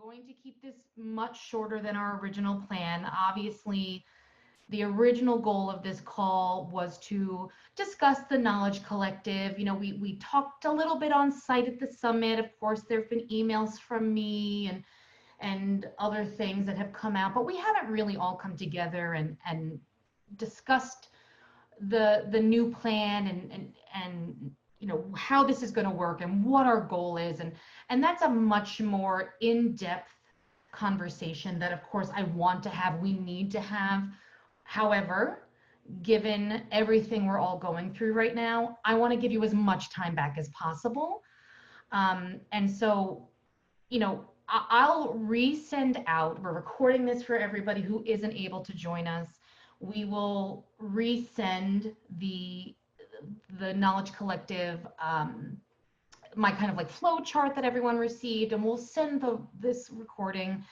going to keep this much shorter than our original plan. Obviously, the original goal of this call was to discuss the Knowledge Collective. We talked a little bit on site at the summit. Of course, there have been emails from me and other things that have come out, but we haven't really all come together and discussed the new plan and how this is going to work and what our goal is, and that's a much more in-depth conversation that of course I want to have, we need to have. However, given everything we're all going through right now, I want to give you as much time back as possible. And so, I'll resend out, we're recording this for everybody who isn't able to join us. We will resend the Knowledge Collective, my kind of like flow chart that everyone received, and we'll send this recording.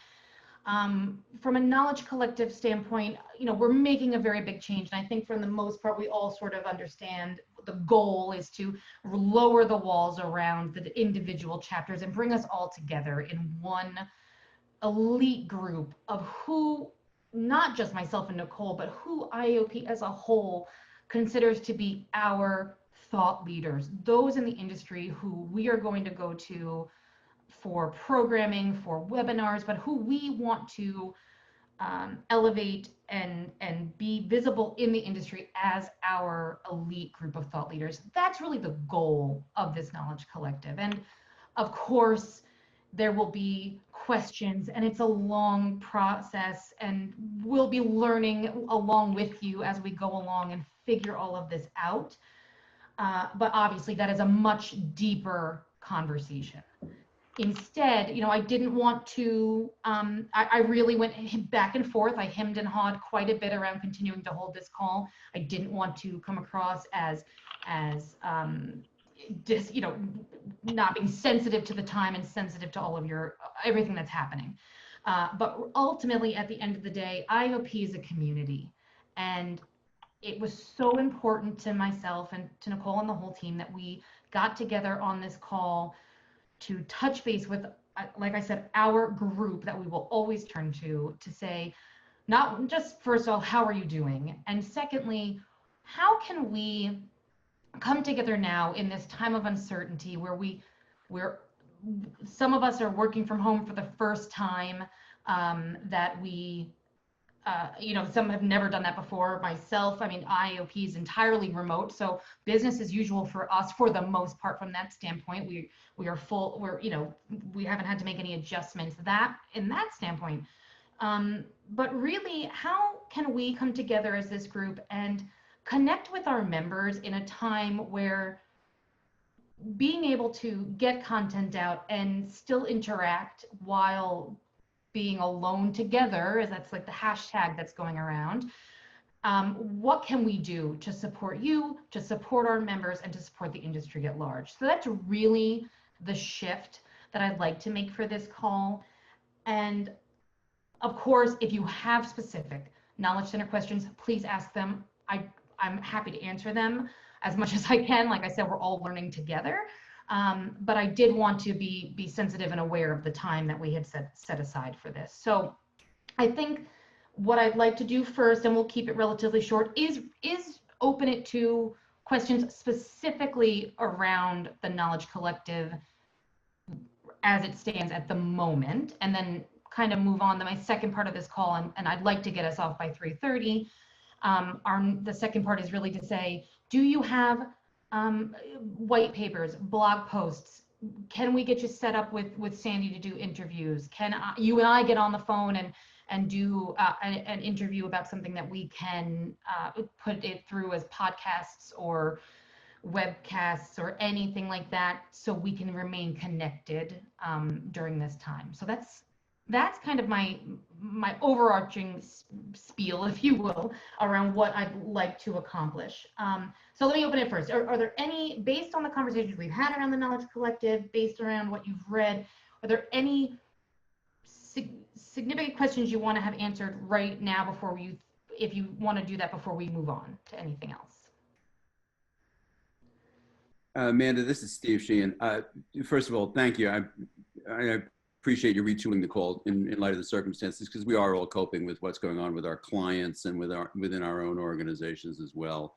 From a Knowledge Collective standpoint, we're making a very big change. And I think for the most part, we all sort of understand the goal is to lower the walls around the individual chapters and bring us all together in one elite group of who, not just myself and Nicole, but who IAOP as a whole considers to be our thought leaders, those in the industry who we are going to go to for programming, for webinars, but who we want to elevate and be visible in the industry as our elite group of thought leaders. That's really the goal of this Knowledge Collective. And of course, there will be questions, and it's a long process, and we'll be learning along with you as we go along and figure all of this out. But obviously, that is a much deeper conversation. Instead, I didn't want to, I really went back and forth. I hemmed and hawed quite a bit around continuing to hold this call. I didn't want to come across as not being sensitive to the time and sensitive to all of everything that's happening. But ultimately, at the end of the day, IAOP is a community. And it was so important to myself and to Nicole and the whole team that we got together on this call to touch base with, like I said, our group that we will always turn to say, not just first of all, how are you doing? And secondly, how can we come together now in this time of uncertainty where some of us are working from home for the first time, that we, some have never done that before. Myself, IAOP is entirely remote, so business as usual for us for the most part from that standpoint. We are full, we haven't had to make any adjustments in that standpoint. But really, how can we come together as this group and connect with our members in a time where being able to get content out and still interact while being alone together, as that's like the hashtag that's going around, what can we do to support you, to support our members, and to support the industry at large? So that's really the shift that I'd like to make for this call. And of course, if you have specific Knowledge Center questions, please ask them. I'm happy to answer them as much as I can. Like I said, we're all learning together. But I did want to be sensitive and aware of the time that we had set aside for this. So I think what I'd like to do first, and we'll keep it relatively short, is open it to questions specifically around the Knowledge Collective as it stands at the moment, and then kind of move on to my second part of this call, and I'd like to get us off by 3:30. The second part is really to say, do you have white papers, blog posts? Can we get you set up with Sandy to do interviews? Can you and I get on the phone and do an interview about something that we can put it through as podcasts or webcasts or anything like that, so we can remain connected during this time? So that's kind of my overarching spiel, if you will, around what I'd like to accomplish. So let me open it first. Are there any, based on the conversations we've had around the Knowledge Collective, based around what you've read, are there any significant questions you want to have answered right now if you want to do that before we move on to anything else? Amanda, this is Steve Sheehan. First of all, thank you. appreciate you retooling the call in light of the circumstances, because we are all coping with what's going on with our clients and within our own organizations as well.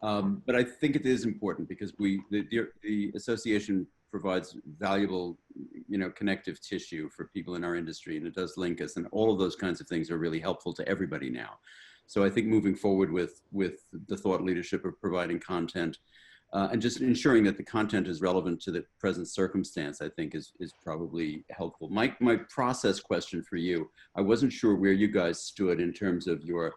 But I think it is important because the association provides valuable, connective tissue for people in our industry, and it does link us, and all of those kinds of things are really helpful to everybody now. So I think moving forward with the thought leadership of providing content and just ensuring that the content is relevant to the present circumstance, I think is probably helpful. My process question for you, I wasn't sure where you guys stood in terms of your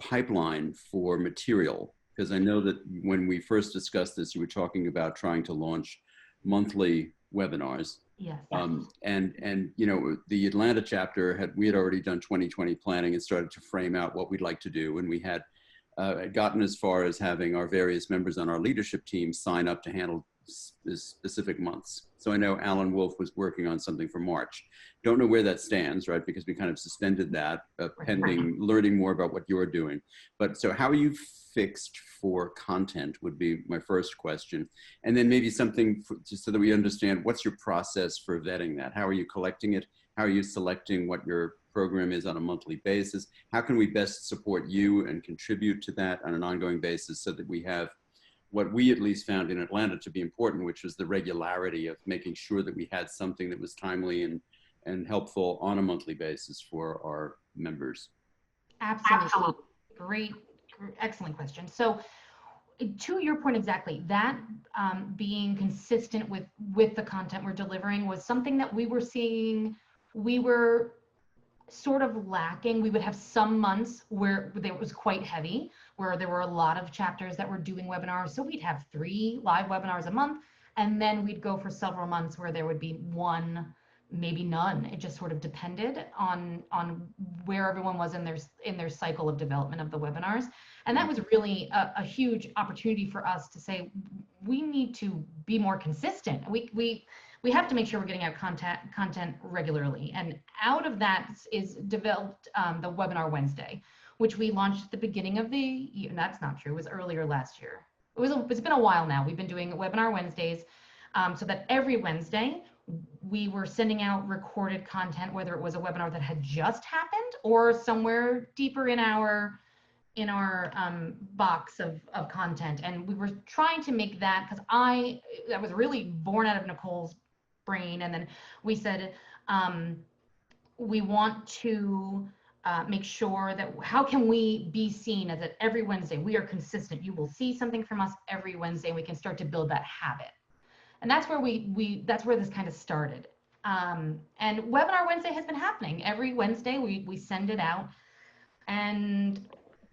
pipeline for material, because I know that when we first discussed this, you were talking about trying to launch monthly webinars. Yes. And the Atlanta chapter we had already done 2020 planning and started to frame out what we'd like to do, and we had gotten as far as having our various members on our leadership team sign up to handle specific months. So I know Alan Wolf was working on something for March. Don't know where that stands, right? Because we kind of suspended that pending learning more about what you're doing. But so how are you fixed for content would be my first question. And then maybe something just so that we understand, what's your process for vetting that? How are you collecting it? How are you selecting what your program is on a monthly basis? How can we best support you and contribute to that on an ongoing basis so that we have what we at least found in Atlanta to be important, which was the regularity of making sure that we had something that was timely and helpful on a monthly basis for our members? Absolutely. Great, excellent question. So to your point exactly, that being consistent with the content we're delivering was something that we were seeing we were sort of lacking. We would have some months where it was quite heavy, where there were a lot of chapters that were doing webinars. So we'd have 3 live webinars a month, and then we'd go for several months where there would be 1, maybe none. It just sort of depended on where everyone was in their cycle of development of the webinars. And that was really a huge opportunity for us to say, we need to be more consistent. We have to make sure we're getting out content regularly. And out of that is developed the Webinar Wednesday, which we launched at the beginning of the year. That's not true, it was earlier last year. It's been a while now. We've been doing Webinar Wednesdays so that every Wednesday we were sending out recorded content, whether it was a webinar that had just happened or somewhere deeper in our box of content. And we were trying to make that, because that was really born out of Nicole's brain. And then we said, we want to make sure that how can we be seen as that every Wednesday we are consistent. You will see something from us every Wednesday, and we can start to build that habit. And that's where that's where this kind of started. And Webinar Wednesday has been happening every Wednesday. We send it out, and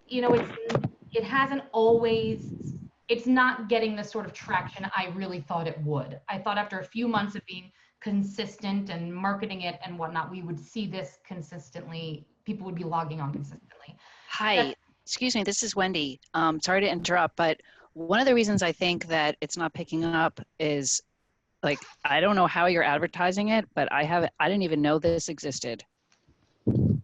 it hasn't always. It's not getting the sort of traction I really thought it would. I thought after a few months of being consistent and marketing it and whatnot, we would see this consistently. People would be logging on consistently. Hi, excuse me, this is Wendy. Sorry to interrupt, but one of the reasons I think that it's not picking up is, like, I don't know how you're advertising it, but I didn't even know this existed. And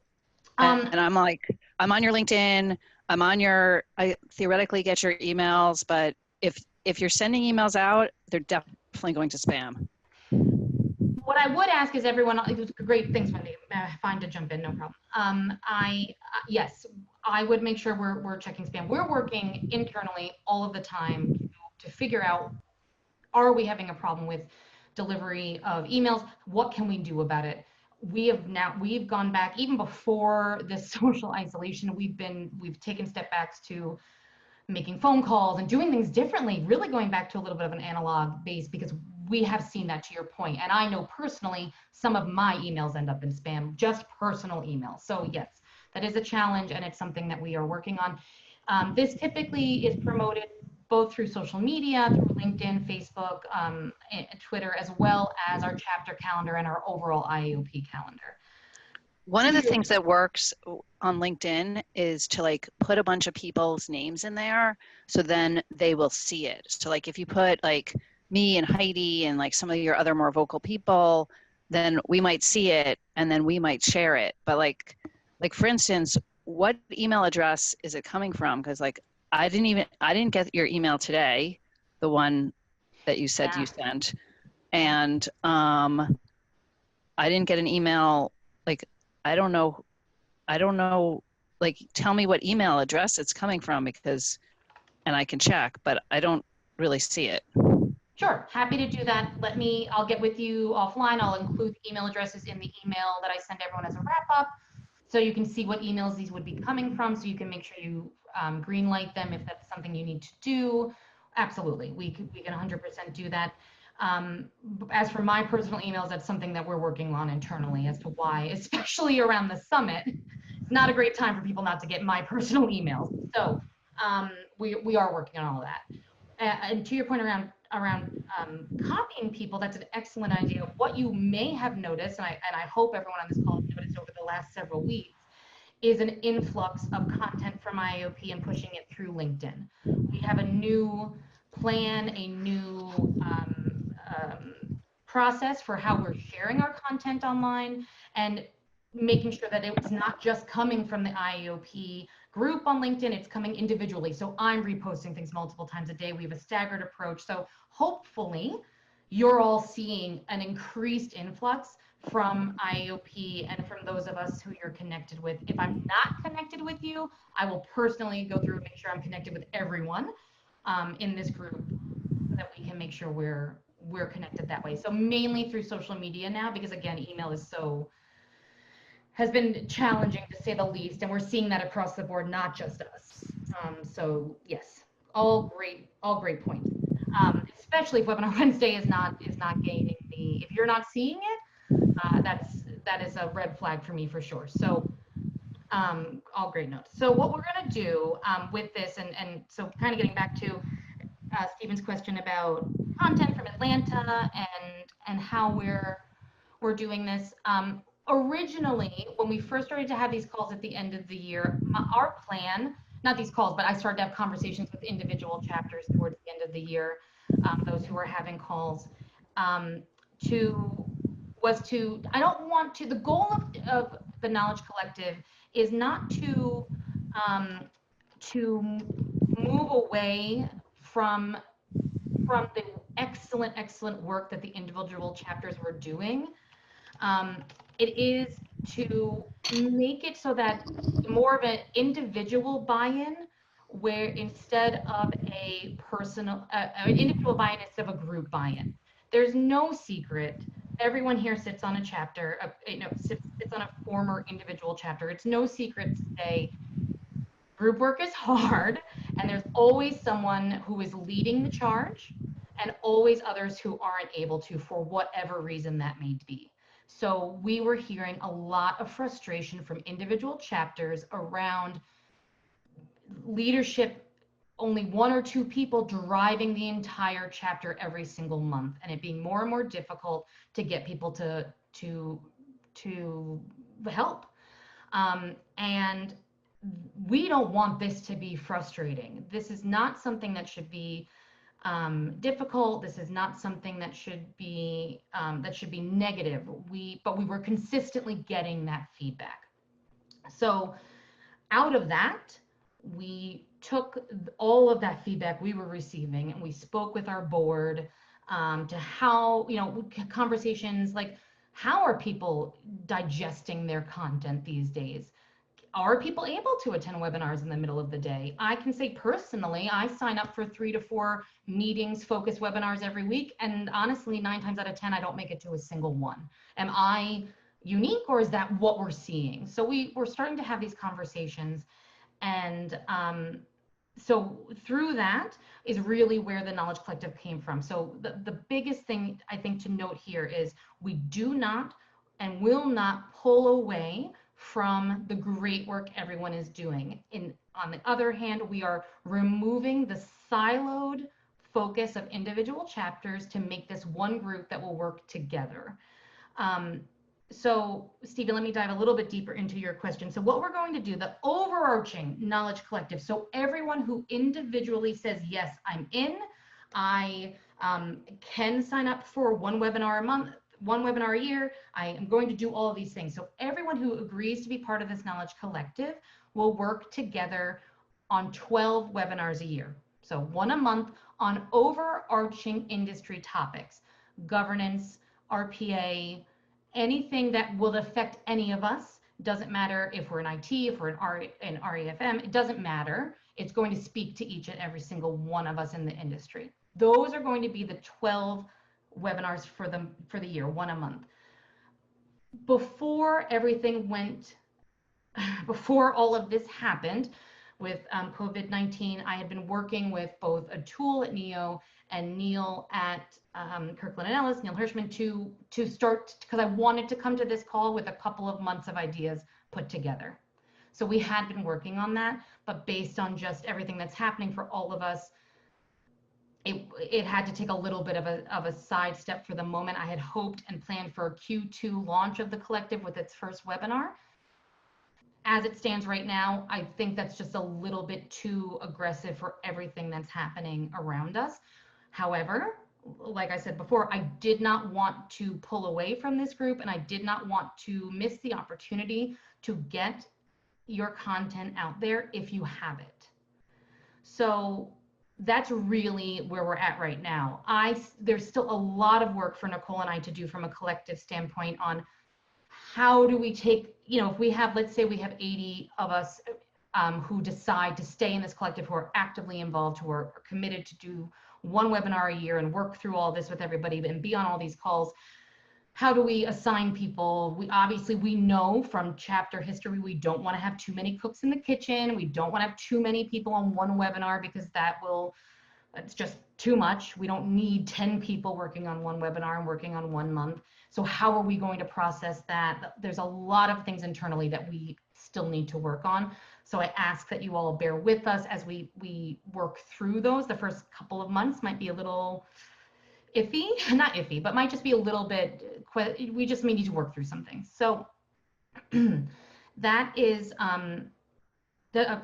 I'm like, I'm on your LinkedIn, I theoretically get your emails, but if you're sending emails out, they're definitely going to spam. What I would ask is everyone, it was great, thanks Wendy, fine to jump in, no problem. Yes, I would make sure we're checking spam. We're working internally all of the time to figure out, are we having a problem with delivery of emails? What can we do about it? We've gone back, even before this social isolation, we've taken step backs to making phone calls and doing things differently, really going back to a little bit of an analog base, because we have seen that, to your point. And I know personally, some of my emails end up in spam, just personal emails. So yes, that is a challenge, and it's something that we are working on. This typically is promoted both through social media, through LinkedIn, Facebook, Twitter, as well as our chapter calendar and our overall IAOP calendar. One of the things that works on LinkedIn is to like put a bunch of people's names in there, so then they will see it. So like if you put like me and Heidi and like some of your other more vocal people, then we might see it and then we might share it. But like for instance, what email address is it coming from? Because like I didn't get your email today, the one that you said you sent. And I didn't get an email. Like, I don't know. I don't know. Like, tell me what email address it's coming from because, and I can check, but I don't really see it. Sure, happy to do that. I'll get with you offline. I'll include the email addresses in the email that I send everyone as a wrap up. So you can see what emails these would be coming from. So you can make sure you green light them if that's something you need to do. Absolutely, we can 100% do that. As for my personal emails, that's something that we're working on internally as to why, especially around the summit, it's not a great time for people not to get my personal emails. So we are working on all of that. And to your point around copying people, that's an excellent idea. What you may have noticed, and I hope everyone on this call has noticed over the last several weeks, is an influx of content from IAOP and pushing it through LinkedIn. We have a new plan, a new process for how we're sharing our content online and making sure that it's not just coming from the IAOP group on LinkedIn, it's coming individually. So I'm reposting things multiple times a day. We have a staggered approach. So hopefully you're all seeing an increased influx from IAOP and from those of us who you're connected with. If I'm not connected with you, I will personally go through and make sure I'm connected with everyone in this group so that we can make sure we're connected that way. So mainly through social media now, because again, email has been challenging to say the least, and we're seeing that across the board, not just us. So yes, all great points. Especially if Webinar Wednesday is not gaining if you're not seeing it, that is a red flag for me for sure. So all great notes. So what we're going to do with this, and so kind of getting back to Stephen's question about content from Atlanta and how we're doing this. Originally, when we first started to have these calls at the end of the year, our plan, not these calls, but I started to have conversations with individual chapters towards the end of the year, those who were having calls, I don't want to, the goal of the Knowledge Collective is not to move away from the excellent work that the individual chapters were doing. It is to make it so that more of an individual buy-in, where instead of an individual buy-in instead of a group buy-in. There's no secret. Everyone here sits on a chapter, sits on a former individual chapter. It's no secret to say group work is hard, and there's always someone who is leading the charge and always others who aren't able to for whatever reason that may be. So we were hearing a lot of frustration from individual chapters around leadership, only one or two people driving the entire chapter every single month, and it being more and more difficult to get people to help. And we don't want this to be frustrating. This is not something that should be difficult. This is not something that should be negative. But we were consistently getting that feedback. So out of that, we took all of that feedback we were receiving and we spoke with our board to how, conversations like, how are people digesting their content these days? Are people able to attend webinars in the middle of the day? I can say personally, I sign up for 3 to 4 meetings, focused webinars every week. And honestly, 9 times out of 10, I don't make it to a single one. Am I unique, or is that what we're seeing? So we're starting to have these conversations. And so through that is really where the Knowledge Collective came from. So the biggest thing I think to note here is we do not and will not pull away from the great work everyone is doing. On the other hand, we are removing the siloed focus of individual chapters to make this one group that will work together. So Stephen, let me dive a little bit deeper into your question. So what we're going to do, the overarching Knowledge Collective, so everyone who individually says, yes, I'm in, I can sign up for 1 webinar a month, 1 webinar a year, I am going to do all of these things. So everyone who agrees to be part of this Knowledge Collective will work together on 12 webinars a year. So 1 a month on overarching industry topics, governance, RPA, anything that will affect any of us, doesn't matter if we're in IT, if we're in REFM, it doesn't matter. It's going to speak to each and every single one of us in the industry. Those are going to be the 12 webinars for the year, one a month. Before everything went, before all of this happened with COVID-19, I had been working with both Atul at NEO and Neil at Kirkland & Ellis, Neil Hirschman, to start, because I wanted to come to this call with a couple of months of ideas put together. So we had been working on that, but based on just everything that's happening for all of us, it had to take a little bit of a sidestep for the moment. I had hoped and planned for a Q2 launch of the collective with its first webinar. As it stands right now, I think that's just a little bit too aggressive for everything that's happening around us. However, like I said before, I did not want to pull away from this group, and I did not want to miss the opportunity to get your content out there if you have it. So that's really where we're at right now. There's still a lot of work for Nicole and I to do from a collective standpoint on how do we take, if we have, let's say we have 80 of us who decide to stay in this collective, who are actively involved, who are committed to do one webinar a year and work through all this with everybody and be on all these calls. How do we assign people? We know from chapter history, we don't want to have too many cooks in the kitchen. We don't want to have too many people on one webinar because it's just too much. We don't need 10 people working on one webinar and working on 1 month. So how are we going to process that? There's a lot of things internally that we still need to work on. So I ask that you all bear with us as we work through those. The first couple of months might be a little iffy, not iffy, but might just be a little bit, we just may need to work through some things. So that is,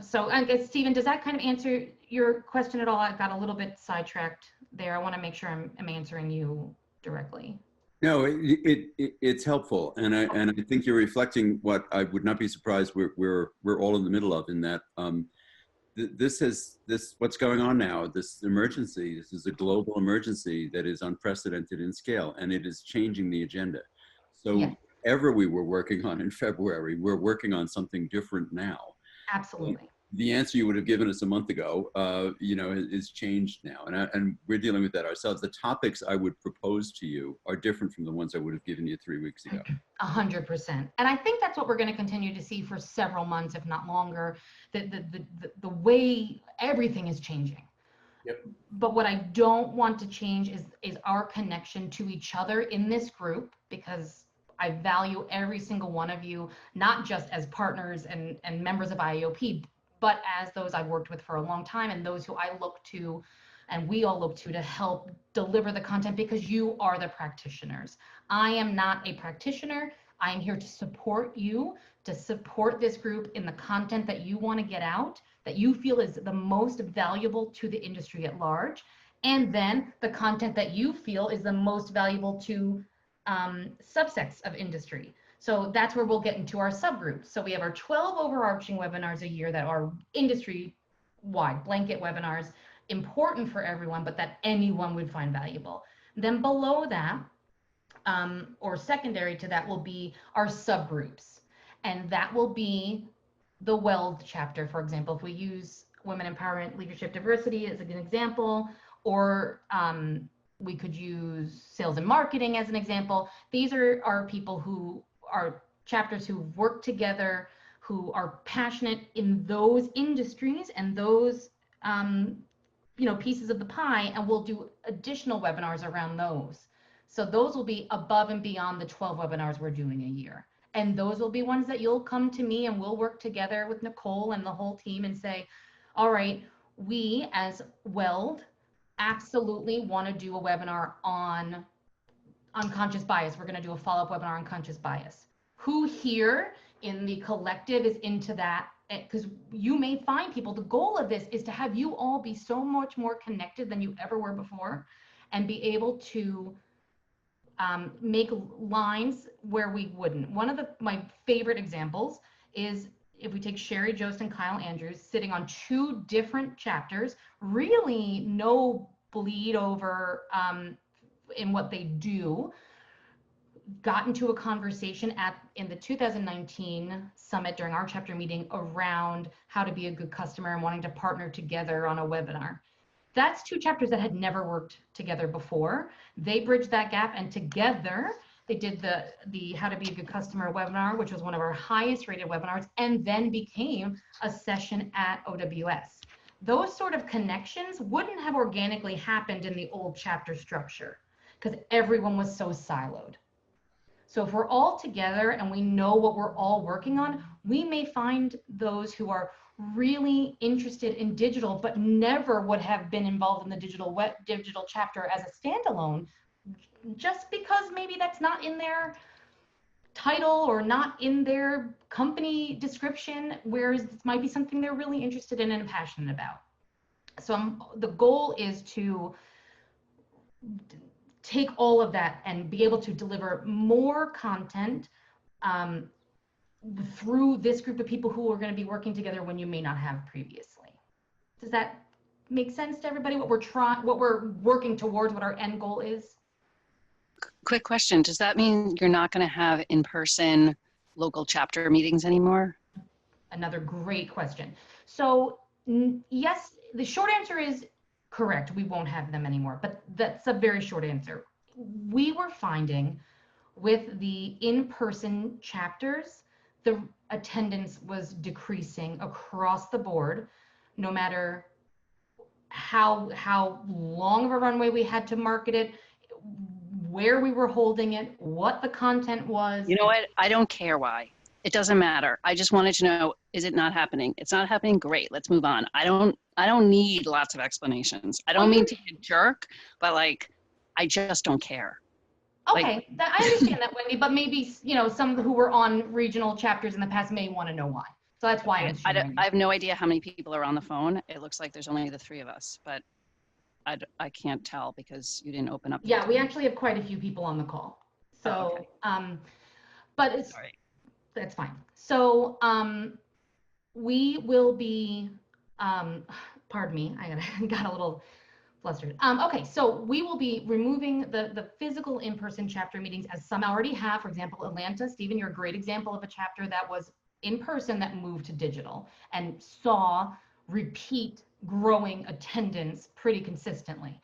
so I guess, Stephen, does that kind of answer your question at all? I got a little bit sidetracked there. I want to make sure I'm answering you directly. No, it's helpful, and I think you're reflecting what I would not be surprised we're all in the middle of, in that what's going on now, this emergency, this is a global emergency that is unprecedented in scale, and it is changing the agenda. So Yeah. whatever we were working on in February, we're working on something different now. Absolutely. The answer you would have given us a month ago, is changed now, and we're dealing with that ourselves. The topics I would propose to you are different from the ones I would have given you 3 weeks ago. 100%. And I think that's what we're going to continue to see for several months, if not longer, the way everything is changing. Yep. But what I don't want to change is our connection to each other in this group, because I value every single one of you, not just as partners and members of IAOP, but as those I've worked with for a long time, and those who I look to and we all look to help deliver the content, because you are the practitioners. I am not a practitioner. I am here to support you, to support this group in the content that you want to get out, that you feel is the most valuable to the industry at large, and then the content that you feel is the most valuable to subsects of industry. So that's where we'll get into our subgroups. So we have our 12 overarching webinars a year that are industry-wide blanket webinars, important for everyone, but that anyone would find valuable. Then below that, or secondary to that, will be our subgroups. And that will be the WELD chapter, for example. If we use Women Empowerment, Leadership, Diversity as an example, or we could use sales and marketing as an example. These are people who are chapters who work together, who are passionate in those industries and those pieces of the pie, and we'll do additional webinars around those. So those will be above and beyond the 12 webinars we're doing a year. And those will be ones that you'll come to me and we'll work together with Nicole and the whole team and say, all right, we as WELD absolutely want to do a webinar on unconscious bias. We're going to do a follow-up webinar on unconscious bias. Who here in the collective is into that? Because you may find people, the goal of this is to have you all be so much more connected than you ever were before, and be able to make lines where we wouldn't. One of my favorite examples is if we take Sherry Jost and Kyle Andrews sitting on 2 different chapters, really no bleed over in what they do. got into a conversation in the 2019 summit during our chapter meeting around how to be a good customer and wanting to partner together on a webinar. That's two chapters that had never worked together before. They bridged that gap, and together they did the How to Be a Good Customer webinar, which was one of our highest rated webinars, and then became a session at OWS. Those sort of connections wouldn't have organically happened in the old chapter structure because everyone was so siloed. So if we're all together and we know what we're all working on, we may find those who are really interested in digital, but never would have been involved in the digital chapter as a standalone, just because maybe that's not in their title or not in their company description, whereas this might be something they're really interested in and passionate about. So the goal is to take all of that and be able to deliver more content through this group of people who are going to be working together when you may not have previously. Does that make sense to everybody? What we're working towards, what our end goal is? Quick question. Does that mean you're not going to have in-person local chapter meetings anymore? Another great question. So yes, the short answer is correct. We won't have them anymore, but that's a very short answer. We were finding with the in-person chapters, the attendance was decreasing across the board, no matter how long of a runway we had to market it, where we were holding it, what the content was. You know what? I don't care why. It doesn't matter. I just wanted to know, is it not happening? It's not happening. Great. Let's move on. I don't need lots of explanations. I don't mean to be a jerk, but like, I just don't care. Okay, I understand that, Wendy, but maybe, some who were on regional chapters in the past may want to know why. So that's why I'm sharing. I have no idea how many people are on the phone. It looks like there's only the three of us, but I can't tell because you didn't open up. Yeah, we actually have quite a few people on the call. So, okay. But it's, Sorry. That's fine. So we will be, pardon me, I got a little flustered. Okay, so we will be removing the physical in-person chapter meetings, as some already have. For example, Atlanta, Stephen, you're a great example of a chapter that was in person that moved to digital and saw repeat growing attendance pretty consistently.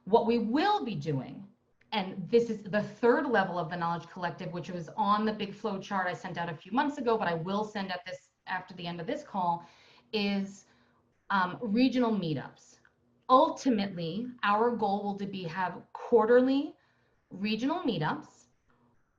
What we will be doing, and this is the third level of the Knowledge Collective, which was on the big flow chart I sent out a few months ago, but I will send out this after the end of this call, is regional meetups. Ultimately, our goal will be have quarterly regional meetups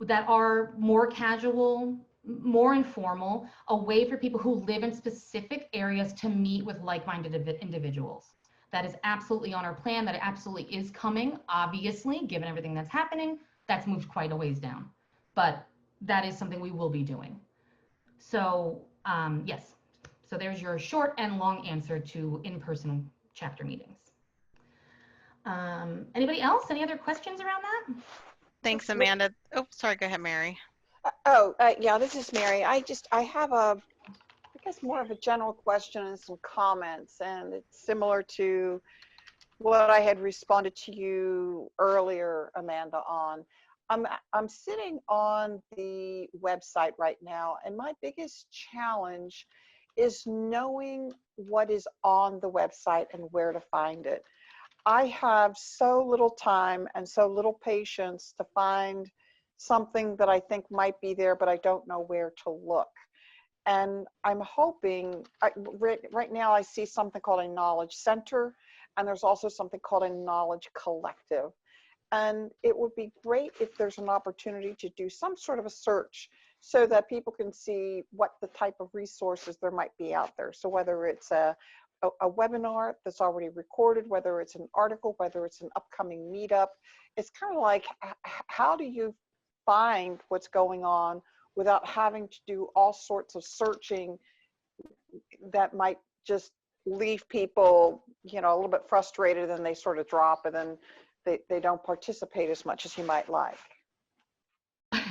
that are more casual, more informal, a way for people who live in specific areas to meet with like-minded individuals. That is absolutely on our plan. That absolutely is coming. Obviously, given everything that's happening, that's moved quite a ways down. But that is something we will be doing. So yes, so there's your short and long answer to in-person chapter meetings. Anybody else? Any other questions around that? Thanks, Amanda. Oh, sorry. Go ahead, Mary. Yeah, this is Mary. I have I guess more of a general question and some comments, and it's similar to what I had responded to you earlier, Amanda, on. I'm sitting on the website right now, and my biggest challenge is knowing what is on the website and where to find it. I have so little time and so little patience to find something that I think might be there, but I don't know where to look. And I'm hoping, right now I see something called a knowledge center, and there's also something called a knowledge collective. And it would be great if there's an opportunity to do some sort of a search so that people can see what the type of resources there might be out there. So whether it's a webinar that's already recorded, whether it's an article, whether it's an upcoming meetup, it's kind of like, how do you find what's going on without having to do all sorts of searching that might just leave people, a little bit frustrated, and they sort of drop, and then they don't participate as much as you might like.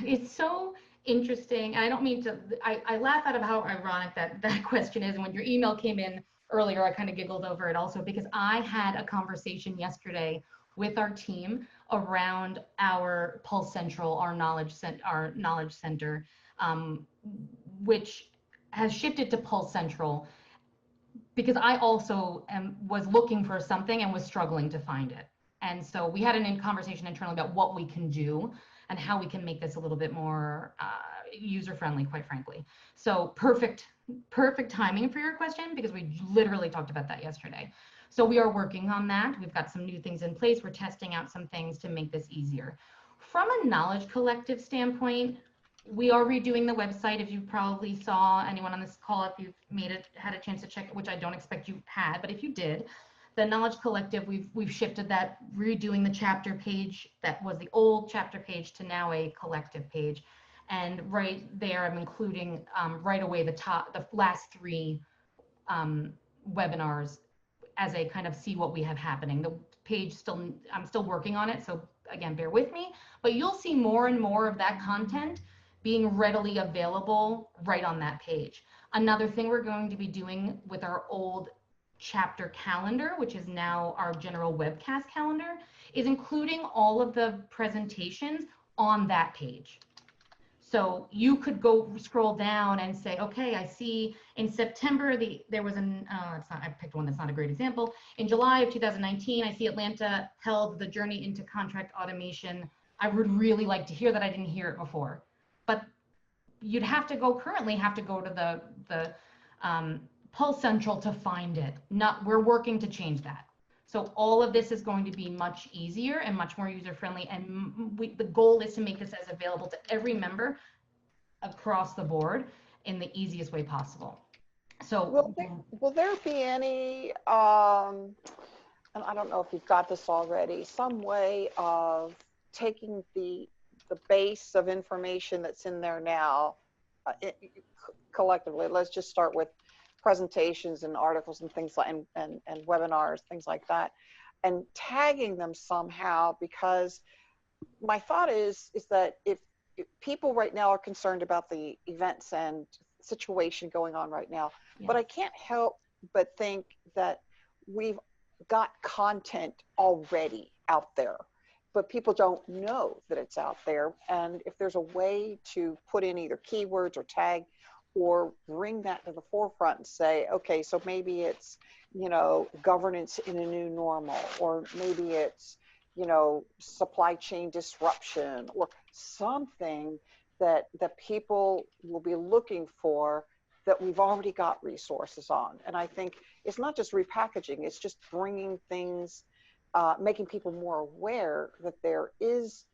It's so interesting. I don't mean to, I laugh out of how ironic that question is. And when your email came in earlier, I kind of giggled over it also, because I had a conversation yesterday with our team around our Pulse Central, our knowledge center, um, which has shifted to Pulse Central because I also was looking for something and was struggling to find it. And so we had a conversation internally about what we can do and how we can make this a little bit more user friendly, quite frankly. So perfect timing for your question, because we literally talked about that yesterday. So we are working on that. We've got some new things in place. We're testing out some things to make this easier. From a knowledge collective standpoint, we are redoing the website. If you probably saw, anyone on this call, if you've had a chance to check it, which I don't expect you had, but if you did, the Knowledge Collective, we've shifted that, redoing the chapter page that was the old chapter page to now a collective page. And right there, I'm including right away the last 3 webinars as a kind of see what we have happening. The page I'm still working on it, so again, bear with me, but you'll see more and more of that content being readily available right on that page. Another thing we're going to be doing with our old chapter calendar, which is now our general webcast calendar, is including all of the presentations on that page. So you could go scroll down and say, okay, I see in September, there was I picked one that's not a great example. In July of 2019, I see Atlanta held the Journey into Contract Automation. I would really like to hear that. I didn't hear it before. But you'd currently have to go to the Pulse Central to find it. We're working to change that. So all of this is going to be much easier and much more user-friendly. And the goal is to make this as available to every member across the board in the easiest way possible. So will there be any, and I don't know if you've got this already, some way of taking the base of information that's in there now, collectively? Let's just start with presentations and articles and things like, and webinars, things like that, and tagging them somehow, because my thought is that if people right now are concerned about the events and situation going on right now, yes. But I can't help but think that we've got content already out there, but people don't know that it's out there. And if there's a way to put in either keywords or tag, or bring that to the forefront and say, okay, so maybe it's, governance in a new normal, or maybe it's, supply chain disruption, or something that people will be looking for that we've already got resources on. And I think it's not just repackaging, it's just bringing things, making people more aware that there is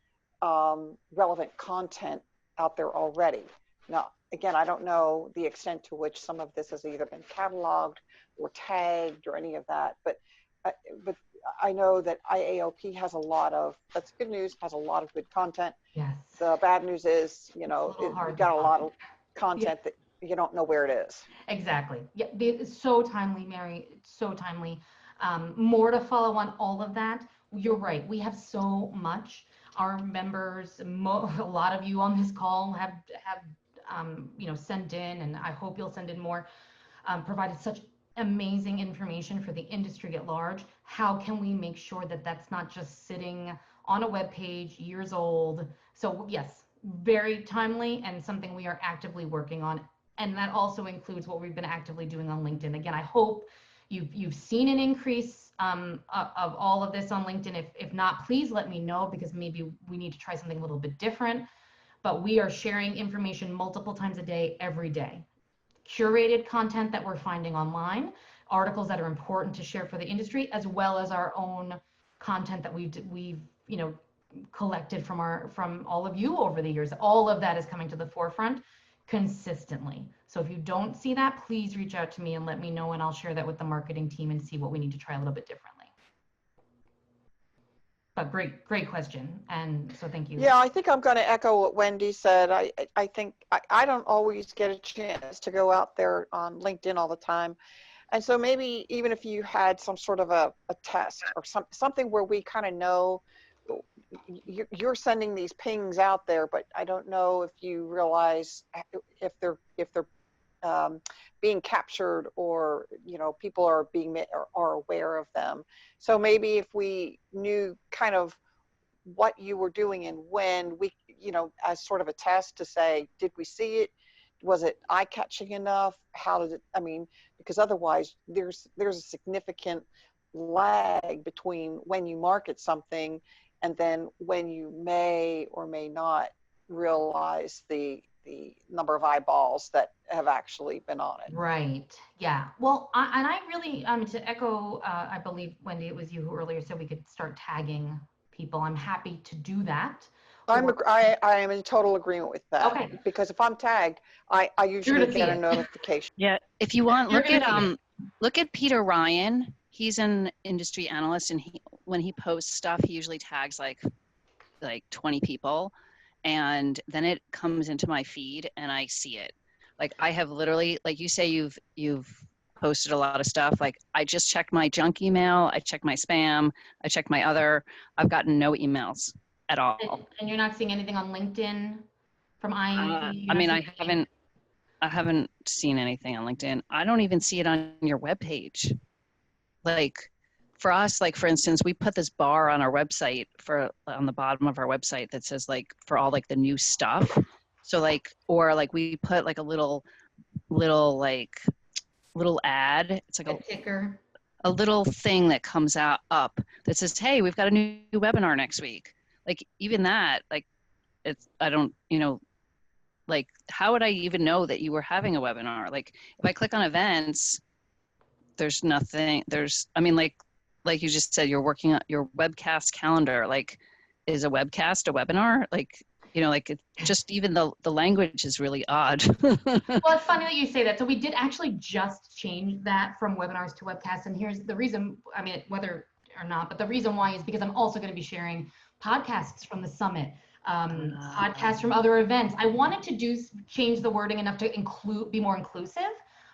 relevant content out there already. Now, again, I don't know the extent to which some of this has either been cataloged or tagged or any of that, but I know that IAOP has a lot of, that's good news, has a lot of good content. Yes. The bad news is, you've got a lot of content that you don't know where it is. Exactly. Yeah, it's so timely, Mary. It's so timely. More to follow on all of that. You're right. We have so much. Our members, a lot of you on this call have sent in, and I hope you'll send in more, provided such amazing information for the industry at large. How can we make sure that that's not just sitting on a web page, years old? So yes, very timely and something we are actively working on. And that also includes what we've been actively doing on LinkedIn. Again, I hope you've seen an increase of all of this on LinkedIn. If not, please let me know, because maybe we need to try something a little bit different. But we are sharing information multiple times a day, every day. Curated content that we're finding online, articles that are important to share for the industry, as well as our own content that we've collected from all of you over the years. All of that is coming to the forefront consistently. So if you don't see that, please reach out to me and let me know, and I'll share that with the marketing team and see what we need to try a little bit differently. But great question. And so thank you. Yeah, I think I'm going to echo what Wendy said. I think I don't always get a chance to go out there on LinkedIn all the time. And so maybe even if you had some sort of a test or something where we kind of know you're sending these pings out there, but I don't know if you realize if they're being captured, or people are being are aware of them. So maybe if we knew kind of what you were doing and when, we, as sort of a test to say, did we see it? Was it eye-catching enough? How did it, because otherwise there's a significant lag between when you market something and then when you may or may not realize the number of eyeballs that have actually been on it. Right. Yeah. Well, I really, to echo, I believe, Wendy, it was you who earlier said we could start tagging people. I'm happy to do that. I am in total agreement with that. Okay. Because if I'm tagged, I usually gonna see get a it. notification. Yeah, if you want, You're look at gonna see look at Peter Ryan. He's an industry analyst, and when he posts stuff, he usually tags like 20 people, and then it comes into my feed and I see it. Like, I have literally, like you say, you've posted a lot of stuff. Like, I just checked my junk email, I checked my spam, I checked my other. I've gotten no emails at all. And you're not seeing anything on LinkedIn from IAOP? I mean, I haven't seen anything on LinkedIn. I don't even see it on your webpage. Like, for us, like, for instance, we put this bar on our website on the bottom of our website that says, like, for all like the new stuff. So like, or like we put like a little ad. It's like a ticker, a little thing that comes up that says, hey, we've got a new webinar next week. Like, even that, like, I don't, like, how would I even know that you were having a webinar? Like, if I click on events, there's nothing, like you just said, you're working on your webcast calendar. Like, is a webcast a webinar? Like, like, it just, even the language is really odd. Well, it's funny that you say that. So we did actually just change that from webinars to webcasts. And here's the reason, whether or not, but the reason why is because I'm also going to be sharing podcasts from the summit, podcasts from other events. I wanted to change the wording enough to be more inclusive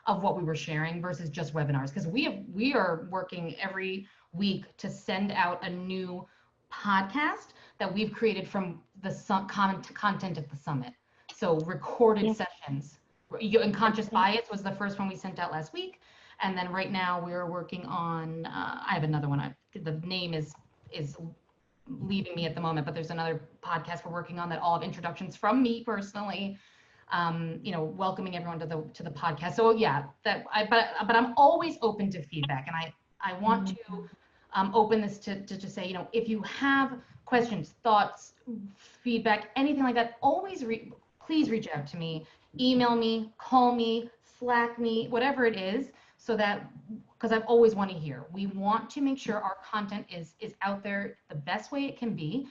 of what we were sharing versus just webinars, because we are working every week to send out a new podcast that we've created from the content of the summit. So recorded sessions. Unconscious Bias was the first one we sent out last week. And then right now we're working on, I have another one. The name is leaving me at the moment, but there's another podcast we're working on that all have introductions from me personally, welcoming everyone to the podcast. So yeah, but I'm always open to feedback, and I want to open this to just say, if you have questions, thoughts, feedback, anything like that, please reach out to me, email me, call me, Slack me, whatever it is, so that, because I always want to hear. We want to make sure our content is out there the best way it can be,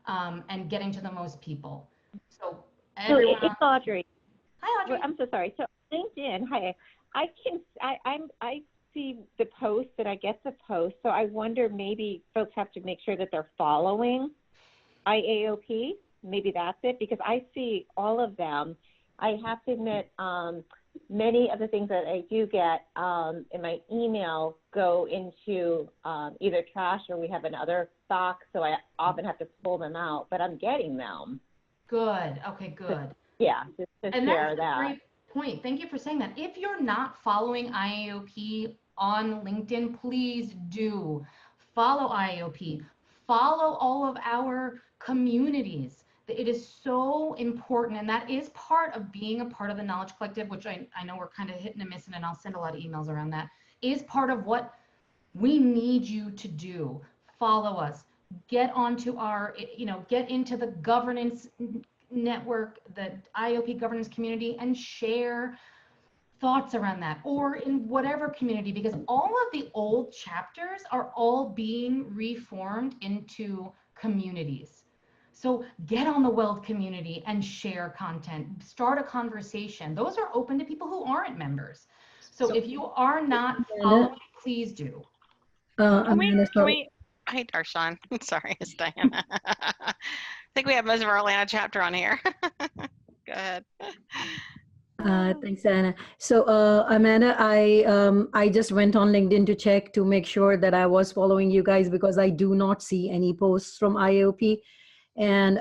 and getting to the most people. So it's Audrey. Hi, Audrey. Well, I'm so sorry. So LinkedIn, hi. I see the posts and I get the posts. So I wonder, maybe folks have to make sure that they're following IAOP. Maybe that's it, because I see all of them. I have to admit, many of the things that I do get in my email go into either trash, or we have another box, so I often have to pull them out, but I'm getting them. Good. Okay, good. Yeah, just to And share that's that. a great point. Thank you for saying that. If you're not following IAOP on LinkedIn, please do follow IAOP. Follow all of our communities. It is so important, and that is part of being a part of the Knowledge Collective, which I know we're kind of hitting and missing, and I'll send a lot of emails around that, is part of what we need you to do. Follow us. Get onto our, get into the governance network, the IAOP governance community, and share thoughts around that, or in whatever community, because all of the old chapters are all being reformed into communities. So get on the Weld community and share content, start a conversation. Those are open to people who aren't members. So if you are not following, please do. Hi, Darshan. Sorry, it's Diana. I think we have most of our Atlanta chapter on here. Go ahead. Thanks, Anna. So, Amanda, I just went on LinkedIn to check to make sure that I was following you guys, because I do not see any posts from IAOP, and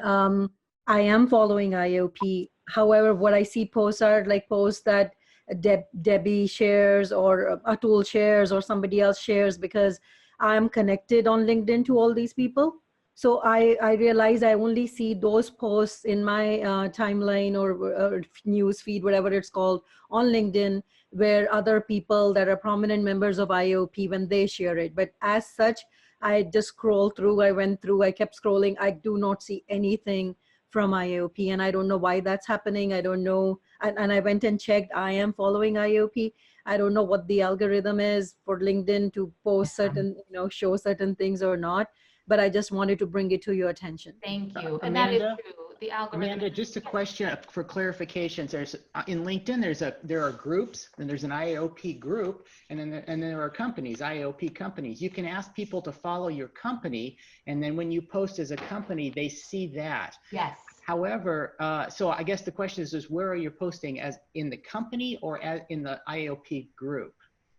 I am following IAOP. However, what I see posts are like posts that Debbie shares or Atul shares or somebody else shares, because I'm connected on LinkedIn to all these people. So I realize I only see those posts in my timeline or news feed, whatever it's called, on LinkedIn, where other people that are prominent members of IAOP, when they share it. But as such, I just scroll through, I kept scrolling. I do not see anything from IAOP, and I don't know why that's happening. I don't know. And I went and checked. I am following IAOP. I don't know what the algorithm is for LinkedIn to post certain, show certain things or not. But I just wanted to bring it to your attention. Thank you. And that is Amanda, true. The algorithm. Amanda, just a question for clarifications. There's in LinkedIn, there are groups, and there's an IAOP group, and then there are companies, IAOP companies. You can ask people to follow your company, and then when you post as a company, they see that. Yes. However, so I guess the question is where are you posting, as in the company or as in the IAOP group?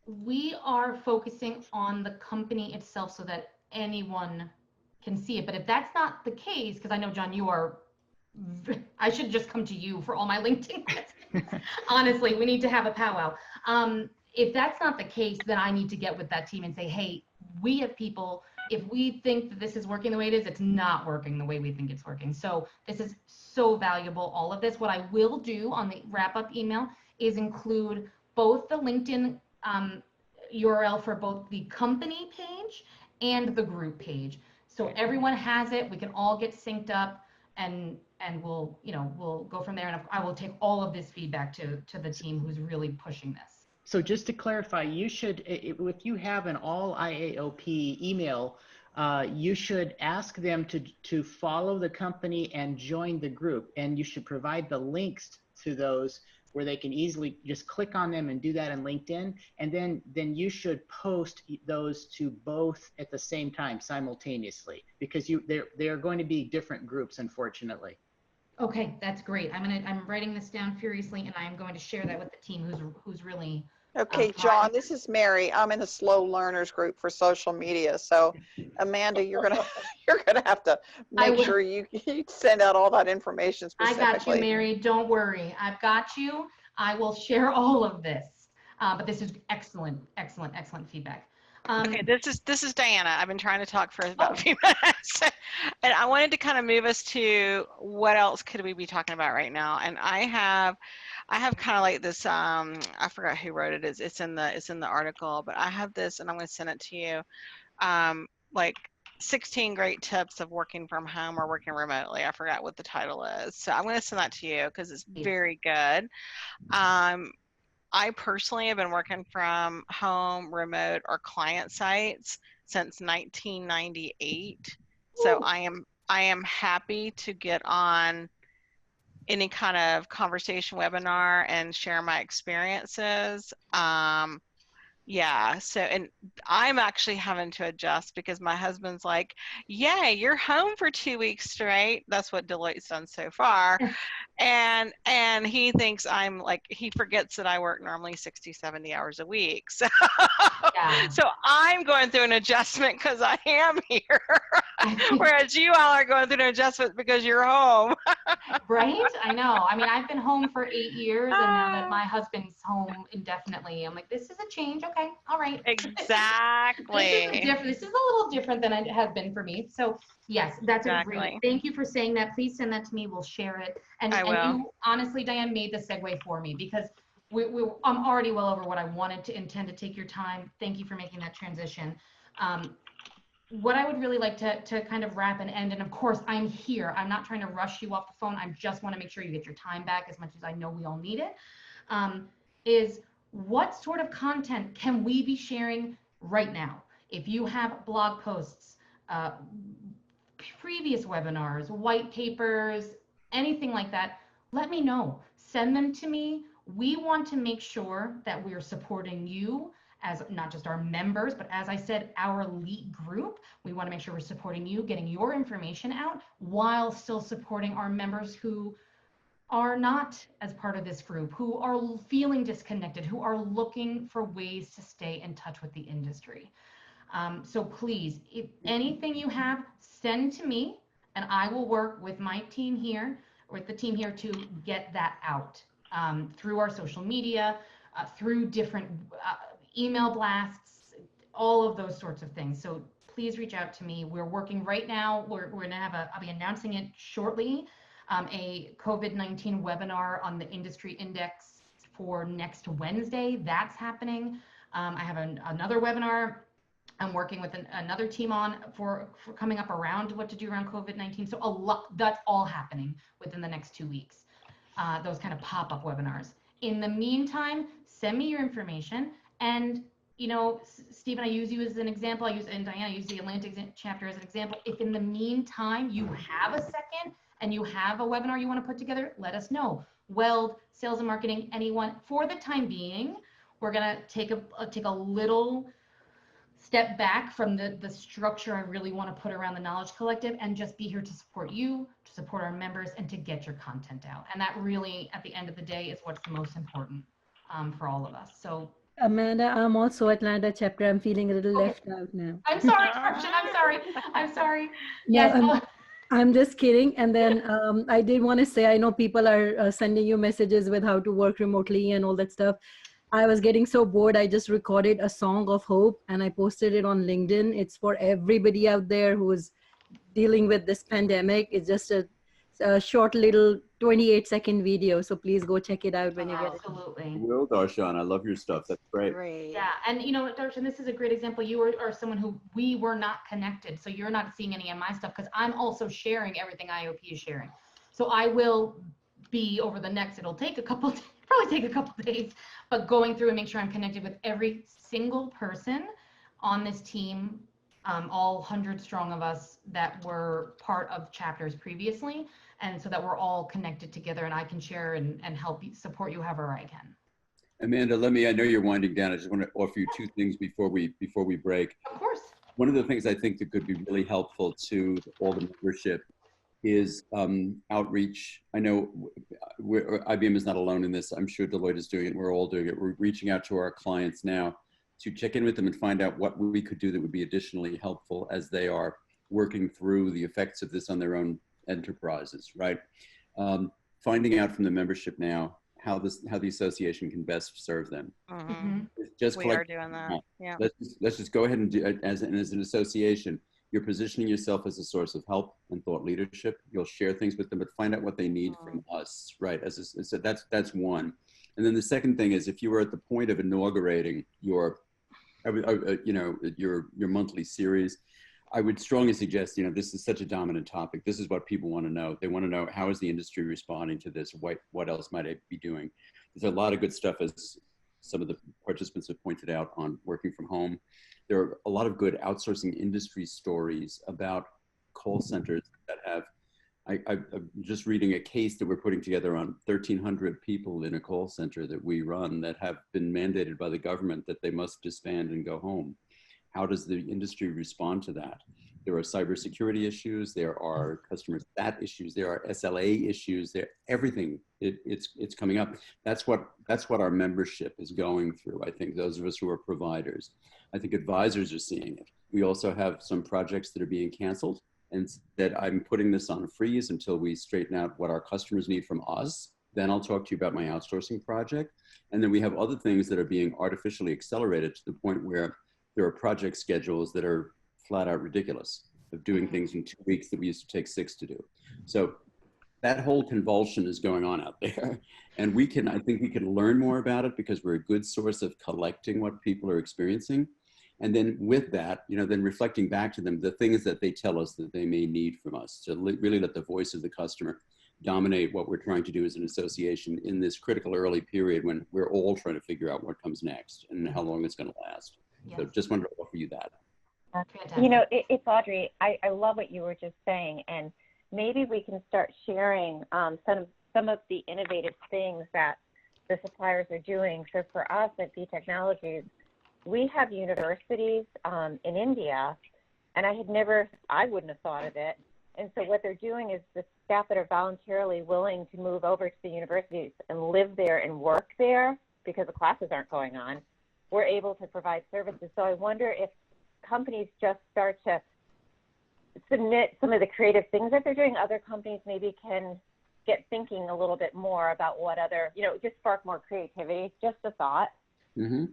We are focusing on the company itself so that anyone can see it. But if that's not the case, because I know, John, I should just come to you for all my LinkedIn. Honestly, we need to have a powwow. If that's not the case, then I need to get with that team and say, hey, we have people, if we think that this is working the way it is, it's not working the way we think it's working. So this is so valuable, all of this. What I will do on the wrap-up email is include both the LinkedIn URL for both the company page and the group page. So everyone has it. We can all get synced up, and we'll go from there. And I will take all of this feedback to the team who's really pushing this. So just to clarify, you should, if you have an all IAOP email, you should ask them to follow the company and join the group, and you should provide the links to those where they can easily just click on them and do that in LinkedIn, and then you should post those to both at the same time simultaneously, because they're going to be different groups, unfortunately. Okay, that's great. I'm writing this down furiously, and I'm going to share that with the team who's really. Okay, John, this is Mary. I'm in the slow learners group for social media. So Amanda, you're gonna have to make sure you send out all that information specifically. I got you, Mary. Don't worry. I've got you. I will share all of this. But this is excellent feedback. Okay, this is Diana. I've been trying to talk for about a few minutes, and I wanted to kind of move us to what else could we be talking about right now. And I have kind of like this. I forgot who wrote it. It's in the article, but I have this, and I'm going to send it to you. Like 16 great tips of working from home or working remotely. I forgot what the title is, so I'm going to send that to you because it's very good. I personally have been working from home, remote, or client sites since 1998. So I am happy to get on any kind of conversation webinar and share my experiences. Yeah, so, and I'm actually having to adjust because my husband's like, yay, you're home for 2 weeks straight. That's what Deloitte's done so far. And he thinks I'm like, he forgets that I work normally 60, 70 hours a week. So, so I'm going through an adjustment because I am here. Whereas you all are going through an adjustment because you're home. Right? I know. I mean, I've been home for 8 years, and now that my husband's home indefinitely, I'm like, this is a change. Okay. All right. Exactly. This is a little different than it has been for me. So yes, that's a great. Thank you for saying that. Please send that to me. We'll share it. And you honestly, Diane, made the segue for me because I'm already well over what I wanted to intend to take your time. Thank you for making that transition. What I would really like to kind of wrap and end, and of course I'm here. I'm not trying to rush you off the phone. I just want to make sure you get your time back as much as I know we all need it. Is what sort of content can we be sharing right now? If you have blog posts, previous webinars, white papers, anything like that, let me know. Send them to me. We want to make sure that we're supporting you as not just our members, but as I said, our elite group. We want to make sure we're supporting you, getting your information out while still supporting our members who are not as part of this group, who are feeling disconnected, who are looking for ways to stay in touch with the industry. So please, if anything you have, send to me, and I will work with my team here, with the team here to get that out through our social media. through different email blasts, all of those sorts of things. So please reach out to me. We're working right now. We're going to have I'll be announcing it shortly, a COVID-19 webinar on the industry index for next Wednesday. That's happening. I have another webinar I'm working with another team on for coming up around what to do around COVID-19. So a lot, that's all happening within the next 2 weeks, those kind of pop-up webinars. In the meantime, send me your information. And, you know, Stephen, I use you as an example. And Diana, I use the Atlantic chapter as an example. If in the meantime you have a second and you have a webinar you want to put together, let us know. Weld, sales and marketing, anyone. For the time being, we're going to take a little step back from the structure I really want to put around the Knowledge Collective and just be here to support you, to support our members, and to get your content out. And that really, at the end of the day, is what's the most important for all of us. So Amanda, I'm also Atlanta chapter. I'm feeling a little left out now. I'm sorry, Karsten, I'm sorry. I'm sorry. No, Yes. I'm just kidding. And then I did want to say, I know people are sending you messages with how to work remotely and all that stuff. I was getting so bored. I just recorded a song of hope and I posted it on LinkedIn. It's for everybody out there who is dealing with this pandemic. It's just a short little 28-second video. So please go check it out when you get it. Absolutely. Will, Darshan, I love your stuff. That's great. Great. Yeah, and you know, Darshan, this is a great example. You are someone who we were not connected, so you're not seeing any of my stuff because I'm also sharing everything IAOP is sharing. So I will be over the next. It'll take a couple, probably take a couple days, but going through and make sure I'm connected with every single person on this team, all 100 strong of us that were part of chapters previously, and so that we're all connected together, and I can share and help support you however I can. Amanda, I know you're winding down. I just want to offer you two things before we break. Of course. One of the things I think that could be really helpful to all the membership is outreach. I know IBM is not alone in this. I'm sure Deloitte is doing it. We're all doing it. We're reaching out to our clients now to check in with them and find out what we could do that would be additionally helpful as they are working through the effects of this on their own enterprises, right? Finding out from the membership now how the association can best serve them. Mm-hmm. Just We are doing that. Yeah. Let's just go ahead and do it as an association. You're positioning yourself as a source of help and thought leadership. You'll share things with them, but find out what they need from us, right? So that's one. And then the second thing is, if you were at the point of inaugurating your monthly series, I would strongly suggest, this is such a dominant topic. This is what people want to know. They want to know, how is the industry responding to this? What else might I be doing? There's a lot of good stuff, as some of the participants have pointed out, on working from home. There are a lot of good outsourcing industry stories about call centers that have, I'm just reading a case that we're putting together on 1,300 people in a call center that we run that have been mandated by the government that they must disband and go home. How does the industry respond to that? There are cybersecurity issues, there are customer stat issues, there are SLA issues, everything, it's coming up. That's what our membership is going through. I think those of us who are providers, I think advisors are seeing it. We also have some projects that are being canceled, and that I'm putting this on a freeze until we straighten out what our customers need from us. Then I'll talk to you about my outsourcing project. And then we have other things that are being artificially accelerated to the point where there are project schedules that are flat out ridiculous, of doing things in 2 weeks that we used to take 6 to do. So that whole convulsion is going on out there. And I think we can learn more about it because we're a good source of collecting what people are experiencing. And then with that, then reflecting back to them the things that they tell us that they may need from us, to really let the voice of the customer dominate what we're trying to do as an association in this critical early period when we're all trying to figure out what comes next and how long it's going to last. Yes. So just wanted to offer you that. Fantastic. It's Audrey. I love what you were just saying, and maybe we can start sharing some of the innovative things that the suppliers are doing. So for us at B Technologies, we have universities in India, and I wouldn't have thought of it. And so what they're doing is the staff that are voluntarily willing to move over to the universities and live there and work there because the classes aren't going on, we're able to provide services. So I wonder if companies just start to submit some of the creative things that they're doing. Other companies maybe can get thinking a little bit more about what other, just spark more creativity. Just a thought. Mm-hmm.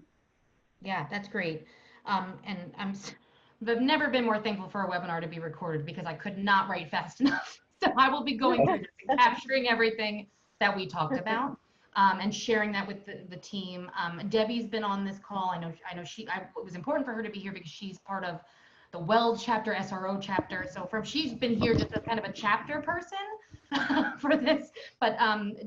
Yeah, that's great. And I've never been more thankful for a webinar to be recorded because I could not write fast enough. So I will be going through this and capturing everything that we talked about, and sharing that with the team. Debbie's been on this call. I know it was important for her to be here because she's part of the WELD chapter, SRO chapter. So she's been here just as kind of a chapter person for this. But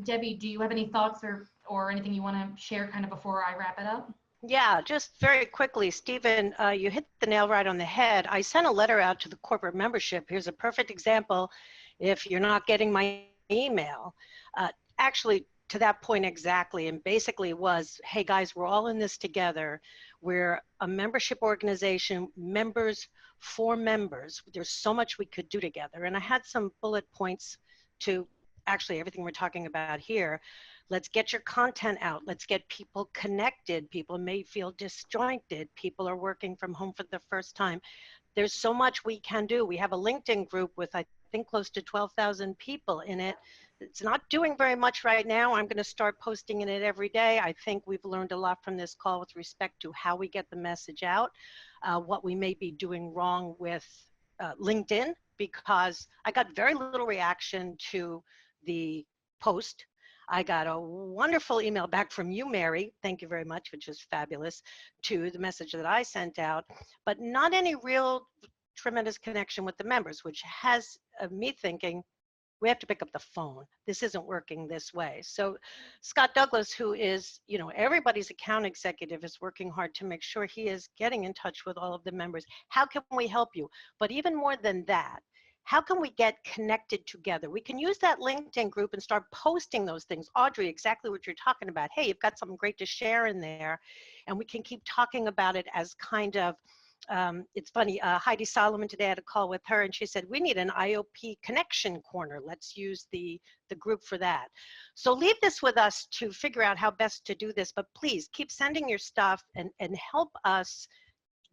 Debbie, do you have any thoughts or anything you want to share kind of before I wrap it up? Yeah, just very quickly, Stephen, you hit the nail right on the head. I sent a letter out to the corporate membership. Here's a perfect example. If you're not getting my email, actually to that point exactly, and basically was, hey guys, we're all in this together. We're a membership organization, members for members. There's so much we could do together. And I had some bullet points to actually everything we're talking about here. Let's get your content out. Let's get people connected. People may feel disjointed. People are working from home for the first time. There's so much we can do. We have a LinkedIn group with, I think, close to 12,000 people in it. It's not doing very much right now. I'm going to start posting in it every day. I think we've learned a lot from this call with respect to how we get the message out, what we may be doing wrong with LinkedIn, because I got very little reaction to the post. I got a wonderful email back from you, Mary. Thank you very much, which was fabulous, to the message that I sent out, but not any real tremendous connection with the members, which has me thinking we have to pick up the phone. This isn't working this way. So Scott Douglas, who is, everybody's account executive, is working hard to make sure he is getting in touch with all of the members. How can we help you? But even more than that, how can we get connected together? We can use that LinkedIn group and start posting those things. Audrey, exactly what you're talking about. Hey, you've got something great to share in there. And we can keep talking about it as kind of, it's funny, Heidi Solomon today had a call with her and she said, we need an IOP connection corner. Let's use the group for that. So leave this with us to figure out how best to do this, but please keep sending your stuff and help us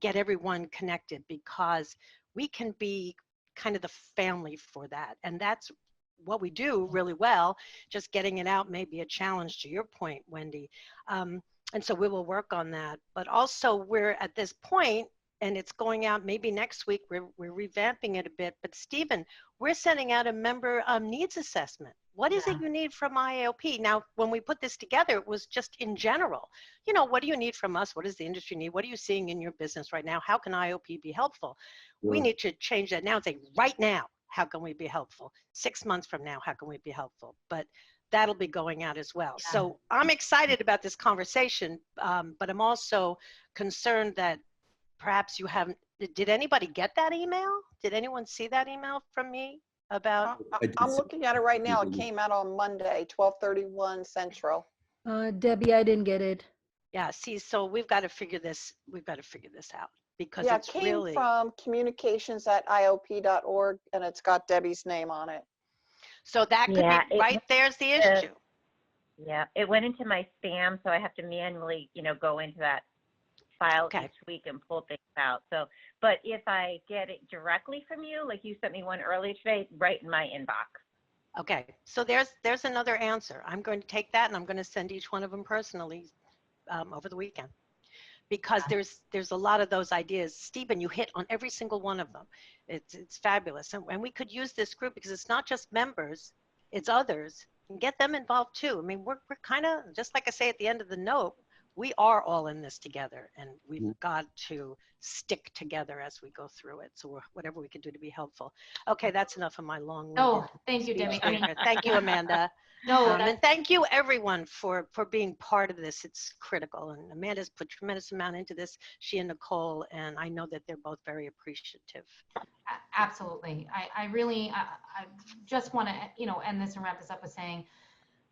get everyone connected, because we can be kind of the family for that. And that's what we do really well. Just getting it out may be a challenge, to your point, Wendy. And so we will work on that. But also we're at this point, and it's going out maybe next week, we're revamping it a bit. But Stephen, we're sending out a member needs assessment. What is it you need from IAOP? Now, when we put this together, it was just in general. What do you need from us? What does the industry need? What are you seeing in your business right now? How can IAOP be helpful? Sure. We need to change that now and say, right now, how can we be helpful? 6 months from now, how can we be helpful? But that'll be going out as well. Yeah. So I'm excited about this conversation, but I'm also concerned that perhaps you haven't. Did anybody get that email? Did anyone see that email from me about? I'm looking at it right now. It came out on Monday, 12:31 Central. Debbie, I didn't get it. Yeah, see, so we've got to figure this out, because Yeah, it it's came really from communications@iop.org, and it's got Debbie's name on it. so that could Yeah, be right there's the issue. Yeah, it went into my spam, so I have to manually, go into that file Okay. each week and pull things out. So, but if I get it directly from you, like you sent me one earlier today, right in my inbox. Okay, so there's another answer. I'm going to take that and I'm going to send each one of them personally over the weekend, because there's a lot of those ideas. Stephen, you hit on every single one of them. It's fabulous, and we could use this group because it's not just members, it's others, and get them involved too. I mean, we're kind of, just like I say at the end of the note, we are all in this together, and we've got to stick together as we go through it. So whatever we can do to be helpful. Okay, that's enough of my long-winded Oh, thank you, Debbie. speech there. Thank you, Amanda. No, And thank you everyone for being part of this. It's critical, and Amanda's put tremendous amount into this, she and Nicole, and I know that they're both very appreciative. absolutely. I really, I just want to, end this and wrap this up with saying,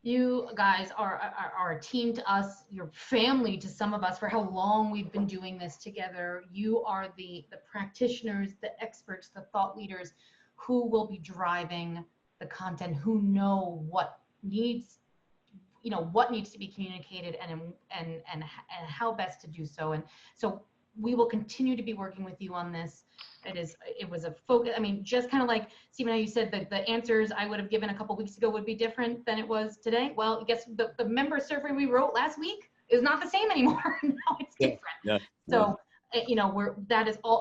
you guys are a team to us, your family to some of us, for how long we've been doing this together. You are the practitioners, the experts, the thought leaders who will be driving the content, who know what needs to be communicated and how best to do so. And so we will continue to be working with you on this. It was a focus. I mean, just kind of like Stephen, you said that the answers I would have given a couple weeks ago would be different than it was today. Well, I guess the member survey we wrote last week is not the same anymore. Now it's different. Yeah. So, you know,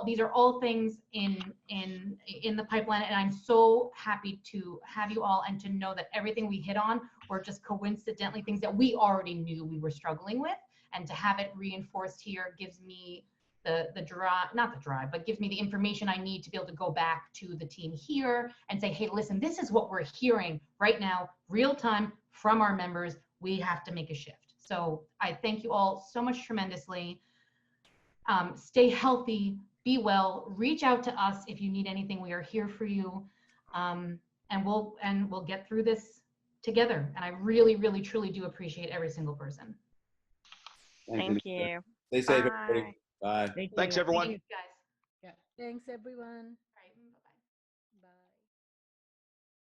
these are all things in the pipeline, and I'm so happy to have you all and to know that everything we hit on were just coincidentally things that we already knew we were struggling with, and to have it reinforced here gives me not the drive, but gives me the information I need to be able to go back to the team here and say, hey, listen, this is what we're hearing right now, real time from our members. We have to make a shift. So I thank you all so much tremendously. Stay healthy, be well, reach out to us if you need anything. We are here for you. And we'll get through this together. And I really, really, truly do appreciate every single person. Thank you. Stay safe, Bye. everybody. Bye. Thank you. Thanks, everyone. Thanks, guys. Thanks, everyone.